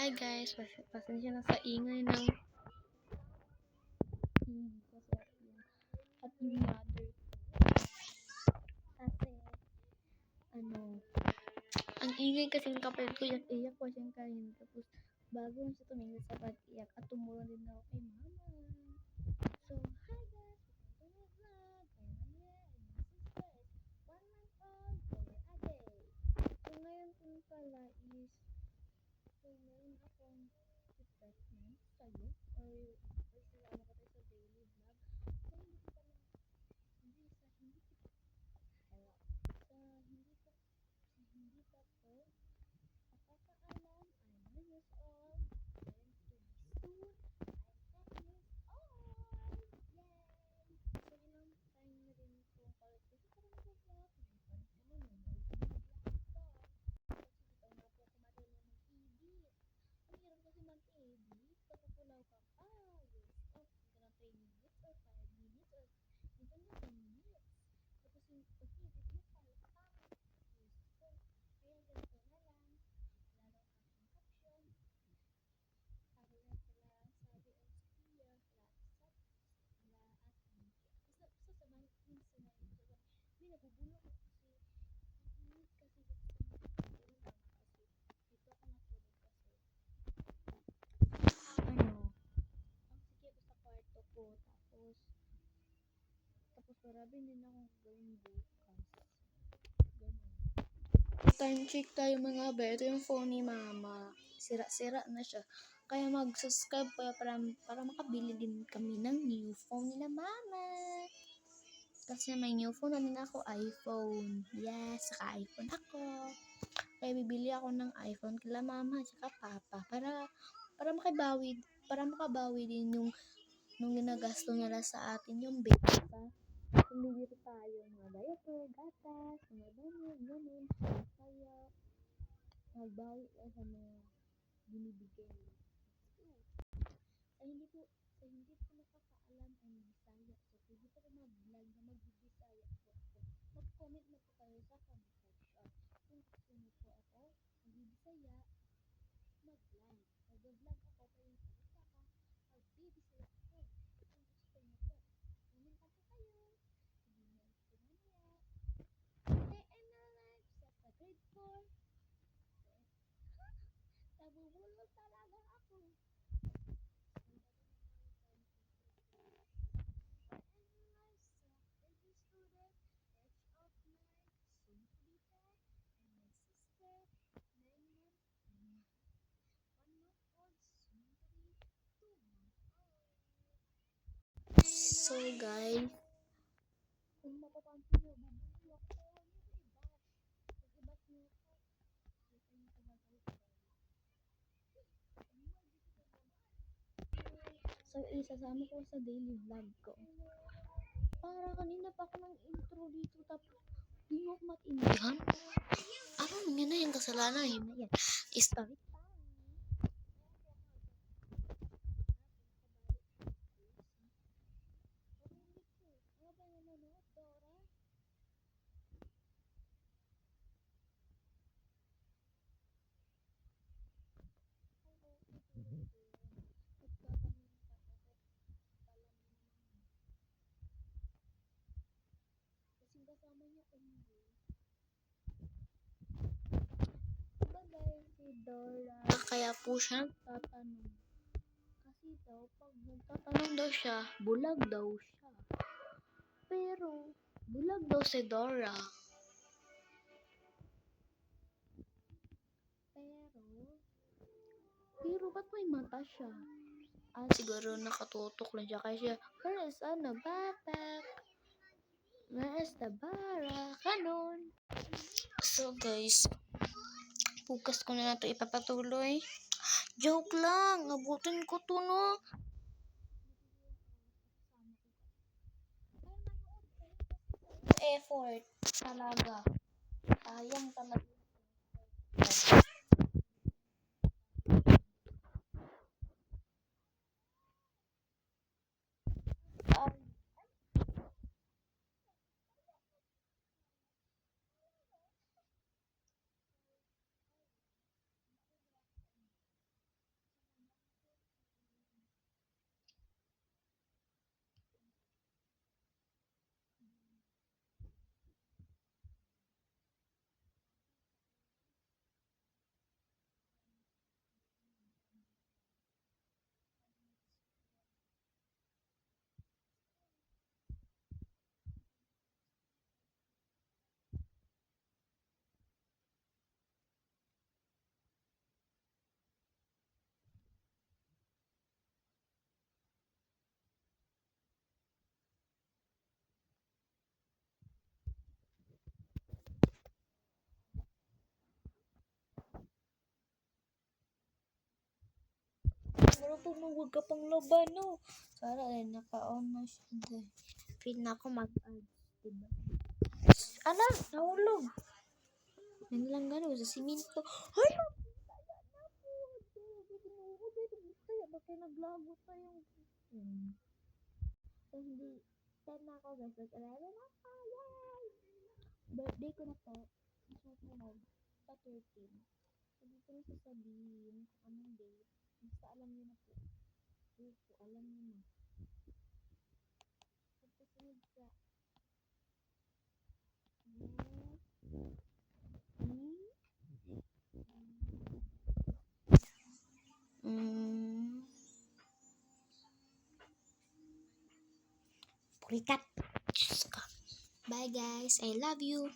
Hi guys, pasensya na sa ingay ng TV kasi at yung mother kasi ang ingay kasi ng kapatid ko iyak po siyang kanina tapos bago siya tumingin sa pag-iyak at tumulong din ako kay mama. So, hi guys! Welcome to my vlog! I'm Maria and my sister is 1 month old for a day. So, ngayon po pala is meron akong assessment sa'yo or sinama ko tayo sa daily vlog. So, hindi ko pa po nakakaalam, I'm 9 years old, and to be soon, I'm 10 years old! Yay! So, ilang time na rin kung palit ko sa vlog, nagpalit ko na yun, kasi di pa nga po ako marunong mag-edit. Ang hirap kasi mag-edit, kapapulaw ka pa, yes, off, ito na 3 minutes or 5 minutes or even na 10 minutes. Tapos yung pag-edit mo pala pa, yes, so, kaya ganito na lang, lalo aking caption, sabi nga sila, sabi ang Sophia, basta sa minsan na ito, hindi nabubulok ako kasi, ang init kasi dito sa mga mama kasi, dito ako natulog kasi, ang sikip sa kwarto ko, tapos marami din akong gawin bukas, ganun. Time check tayo mga ba, ito yung phone ni mama, sira-sira na siya, kaya mag-subscribe kayo para makabili din kami ng new phone nila mama. Kasi may new phone na din ako, iPhone. Yes, saka iPhone ako. Kaya bibili ako ng iPhone kila mama at saka papa para makabawi din yung nung ginagasto nila sa atin yung baby pa. Kung bibili tayo mga diaper, gatas, mga damit, ganun. Kaya magbawi sa mga binibigay nila. Sa hindi po nakakaalam ang Bisaya. So, pwede po mag-vlog na mag-Bisaya po ako. Mag-comment na po kayo sa comment section. Kung gusto niyo po ako, mag-Bisaya, mag-vlog. Mag-vlog ako kayo sa isa ka, mag-Bisaya ako. Kung gusto niyo po, comment na po kayo. Hindi niyo gusto mamaya. Today I'm alive sa grade 4. Nabubulol talaga ako. So guys, kung mapapansin nyo, bubuli ako. Mag-ibat nyo ako. So, isasama ko sa daily vlog ko. Para kanina pa ako ng intro dito, tapos di mo ako matindihan. Yun na yung kasalanan, yun na yan. Start. Kasama niya umbo. Bagay si Dora. Kaya po siya nagtatanong. Kasi daw, pag nagtatanong daw siya, bulag daw siya. Pero, bulag daw si Dora. Pero ba't may mata siya? Siguro nakatutok lang siya kasi where is batak? Where is the bara? Ganon. So guys, bukas ko na ito ipapatuloy. Joke lang, abutin ko to no. Effort talaga. Sayang talaga. tumuwag ka pang laban, no? Sara, naka-on na siya. Feel na ako mag-add, diba? Ala, nahulog. Yan lang gano'n, sa siminto. Ay, kaya na po. Binuho, kaya bakit naglago tayong so, hindi, 10 na ako guys, like 11 na ako, yay! Birthday ko na to, susunod, sa 13. Hindi ko na sasabihin kung anong date, basta alam niyo na po. Opo, alam niyo na. Pagkasunod sa, Purikat. Diyos ko. Bye guys, I love you.